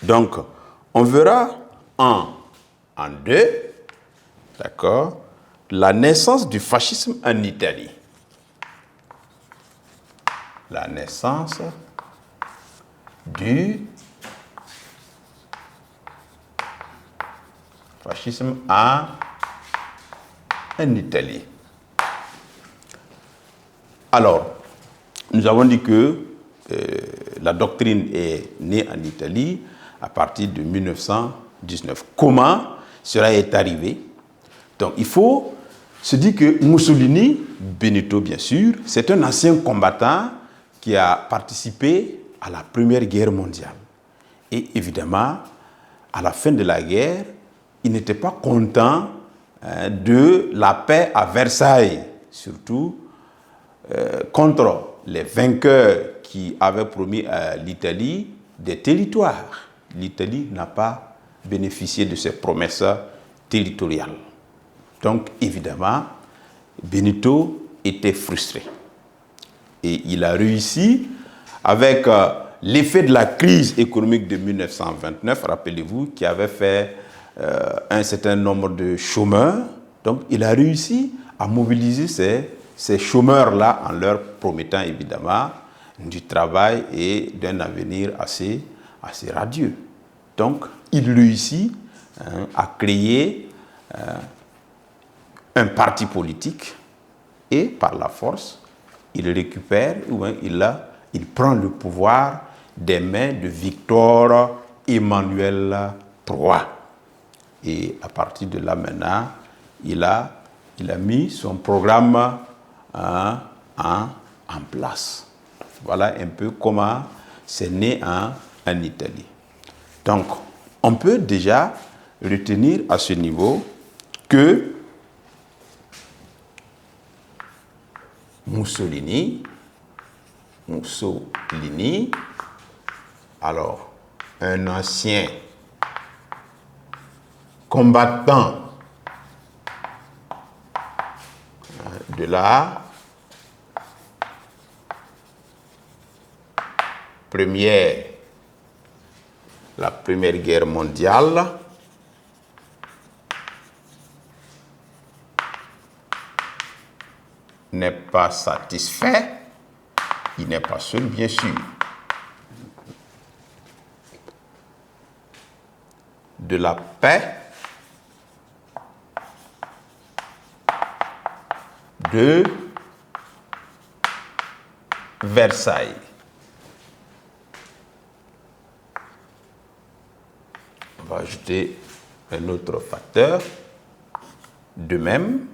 Donc, on verra en deux, d'accord, la naissance du fascisme en Italie. La naissance du fascisme en Italie. Alors, nous avons dit que la doctrine est née en Italie à partir de 1919. Comment cela est arrivé? Donc, il faut se dire que Mussolini, Benito bien sûr, c'est un ancien combattant qui a participé à la Première Guerre mondiale. Et évidemment, à la fin de la guerre, il n'était pas content de la paix à Versailles, surtout contre les vainqueurs qui avaient promis à l'Italie des territoires. L'Italie n'a pas bénéficié de ces promesses territoriales. Donc, évidemment, Benito était frustré. Et il a réussi, avec l'effet de la crise économique de 1929, rappelez-vous, qui avait fait un certain nombre de chômeurs. Donc, il a réussi à mobiliser ces chômeurs-là en leur promettant, évidemment, du travail et d'un avenir assez radieux. Donc, il réussit à créer un parti politique et par la force, il récupère ou il prend le pouvoir des mains de Victor Emmanuel III. Et à partir de là maintenant, il a mis son programme en place. Voilà un peu comment c'est né en Italie. Donc, on peut déjà retenir à ce niveau que Mussolini, alors un ancien combattant de la Première Guerre mondiale, n'est pas satisfait, il n'est pas seul, bien sûr, de la paix de Versailles. On va ajouter un autre facteur. De même,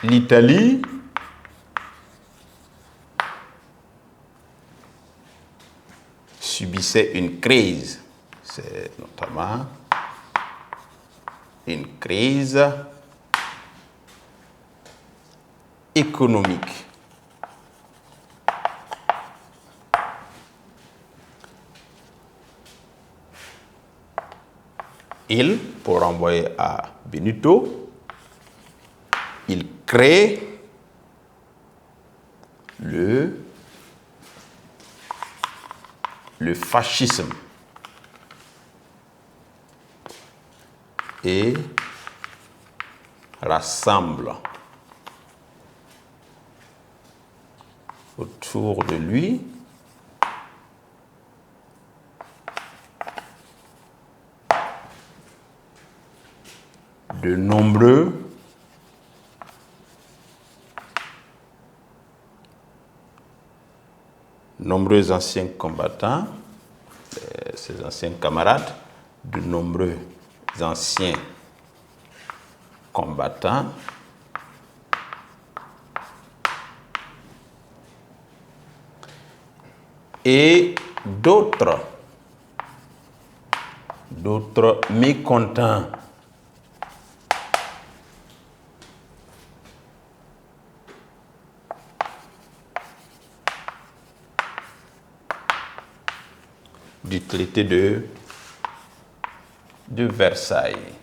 l'Italie subissait une crise. C'est notamment une crise économique. Pour renvoyer à Benito, il crée le fascisme et rassemble autour de lui de nombreux anciens combattants, ses anciens camarades, de nombreux anciens combattants et d'autres mécontents. Du traité de Versailles.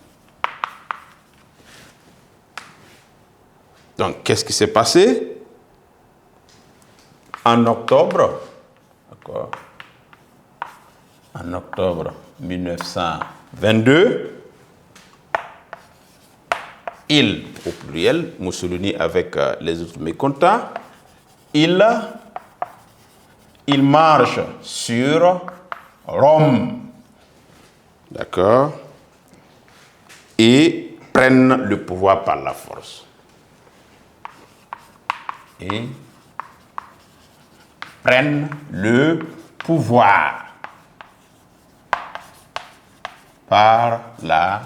Donc, qu'est-ce qui s'est passé? En octobre, d'accord, en octobre 1922. Il, au pluriel, Mussolini avec les autres mécontents, il marche sur Rome. D'accord? Et prennent le pouvoir par la force. Et prennent le pouvoir par la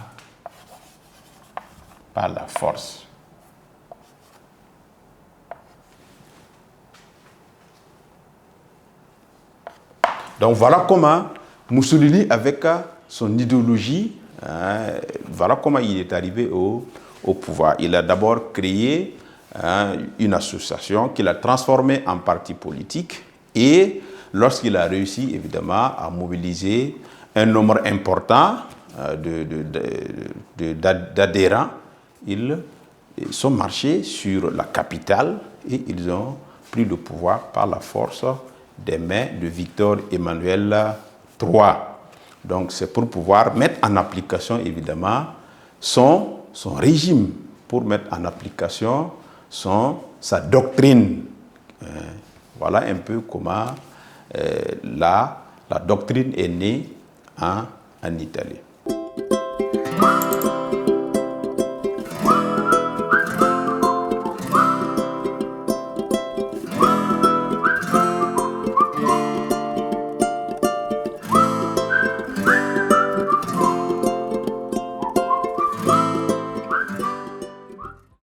force. Donc voilà comment Mussolini, avec son idéologie, voilà comment il est arrivé au pouvoir. Il a d'abord créé une association qu'il a transformée en parti politique, et lorsqu'il a réussi évidemment à mobiliser un nombre important d'adhérents, ils sont marchés sur la capitale et ils ont pris le pouvoir par la force des mains de Victor Emmanuel III. Donc c'est pour pouvoir mettre en application évidemment son régime, pour mettre en application sa doctrine. Voilà un peu comment la doctrine est née en Italie.